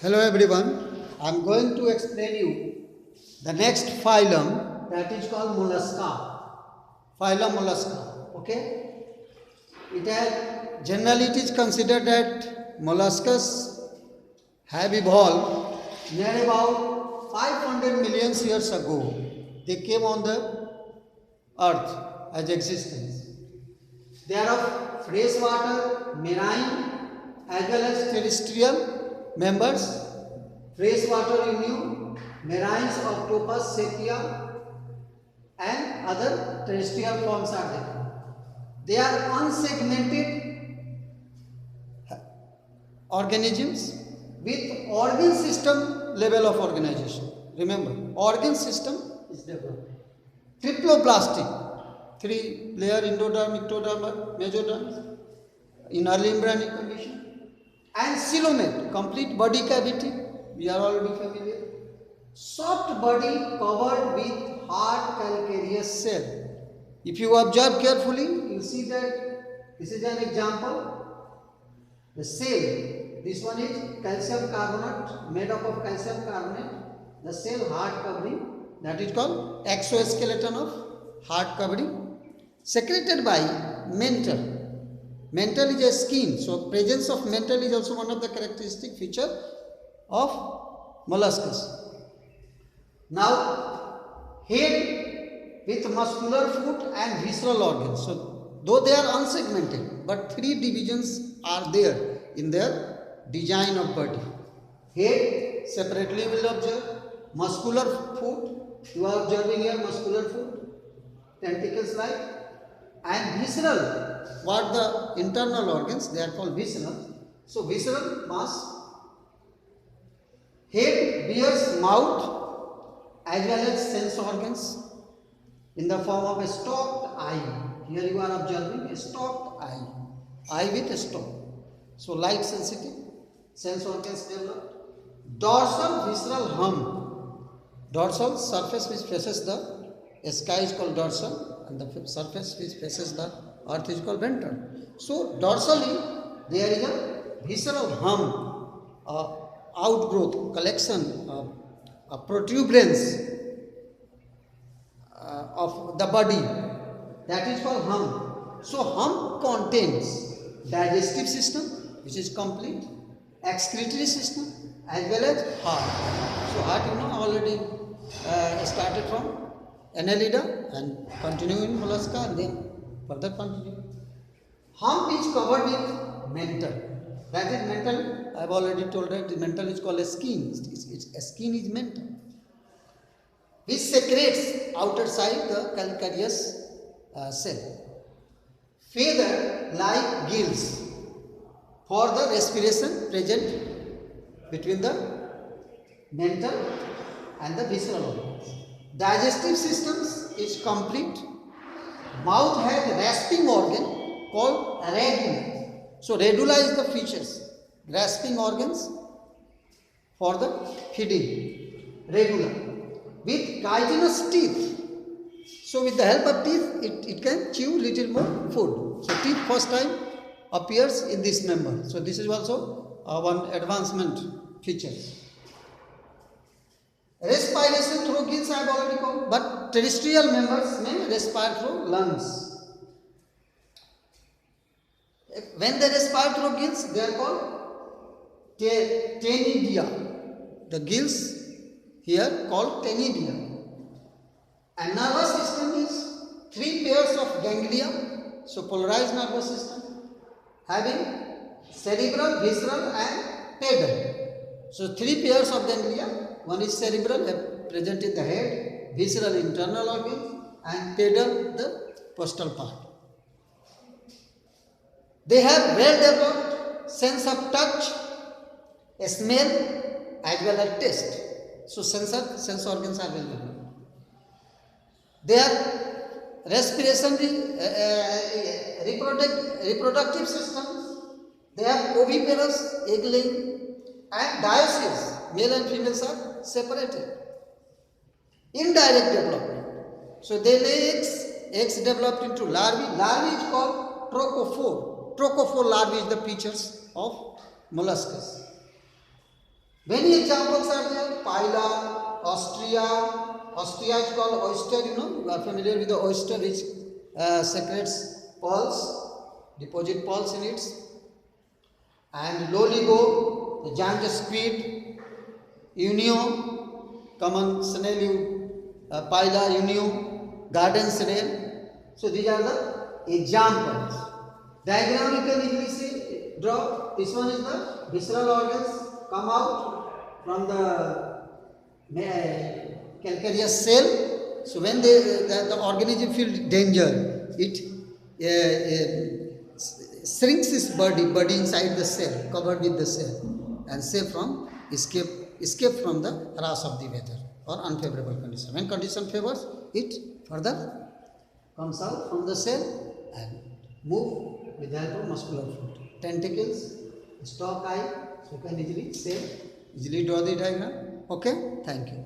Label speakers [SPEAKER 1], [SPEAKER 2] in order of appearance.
[SPEAKER 1] Hello everyone, I am going to explain you the next phylum that is called mollusca. Phylum mollusca, okay? Generally it is considered that molluscas have evolved near about 500 million years ago. They came on the earth as existence. They are of freshwater, marine as well as terrestrial members. Freshwater emu, marines, octopus, sepia and other terrestrial forms are there. They are unsegmented organisms with organ system level of organization. Remember, organ system is developed. Triploblastic, 3-layer endoderm, ectoderm, mesoderm in early embryonic condition, and coelomate, complete body cavity, we are already familiar. Soft body covered with hard calcareous cell. If you observe carefully, you see that this is an example. The cell, this one is calcium carbonate, made up of calcium carbonate. The cell hard covering, that is called exoskeleton of hard covering, secreted by mantle. Mantle is a skin, so presence of mantle is also one of the characteristic feature of molluscus. Now, head with muscular foot and visceral organs. So, though they are unsegmented, but 3 divisions are there in their design of body. Head separately will observe, muscular foot, you are observing here muscular foot, tentacles like, and visceral, what the internal organs, they are called visceral. So, visceral mass. Head bears mouth as well as sense organs in the form of a stalked eye. Here you are observing a stalked eye with a stalk. So light sensitive, sense organs developed. Dorsal visceral hump. Dorsal surface which faces the sky is called dorsal and the surface which faces the earth is called ventral. So dorsally there is a visceral hump, outgrowth, collection, a protuberance of the body, that is called hump. So hump contains digestive system which is complete, excretory system as well as heart. So heart already started from Annelida and continue in mollusca and then further continue. Hump is covered with mantle. That is mantle. I have already told that the mantle is called a skin. A skin is mantle, which secretes outer side the calcareous cell. Feather like gills for the respiration present between the mantle and the visceral organs. Digestive systems is complete. Mouth has rasping organ called radula. So radula is the features. Grasping organs for the feeding, radula, with chitinous teeth. So with the help of teeth, it can chew little more food. So teeth first time appears in this member. So this is also one advancement feature. Respiration through gills I have already called, but terrestrial members may respire through lungs. When they respire through gills, they are called ctenidia. The gills here called ctenidia. And nervous system is 3 pairs of ganglia. So polarized nervous system having cerebral, visceral and pedal. So 3 pairs of ganglia. One is cerebral, present in the head, visceral internal organs and pedal the postal part. They have well developed sense of touch, smell as well as taste. So sense organs are well developed. Their respiration, reproductive systems, they have oviparous, egg-laying and dioecious, male and females are separated. Indirect development. So they lay eggs developed into larvae. Larvae is called trochophore. Trochophore larvae is the features of molluscus. examples are there. Pila, Austria. Austria is called oyster, you know. You are familiar with the oyster which secretes pearls, deposit pearls in it. And Loligo, the giant squid. Unio, common snail, Pila, Unio, garden snail. So these are the examples. Diagram you can easily see, draw. This one is the visceral organs come out from the calcareous cell. So when the organism feels danger, it shrinks its body inside the cell, covered with the cell, and safe from escape from the harass of the weather or unfavorable condition. When condition favors, it further comes out from the cell and move with the help of muscular fluid. Tentacles, stalk eye, so you can easily draw the diagram. Okay, thank you.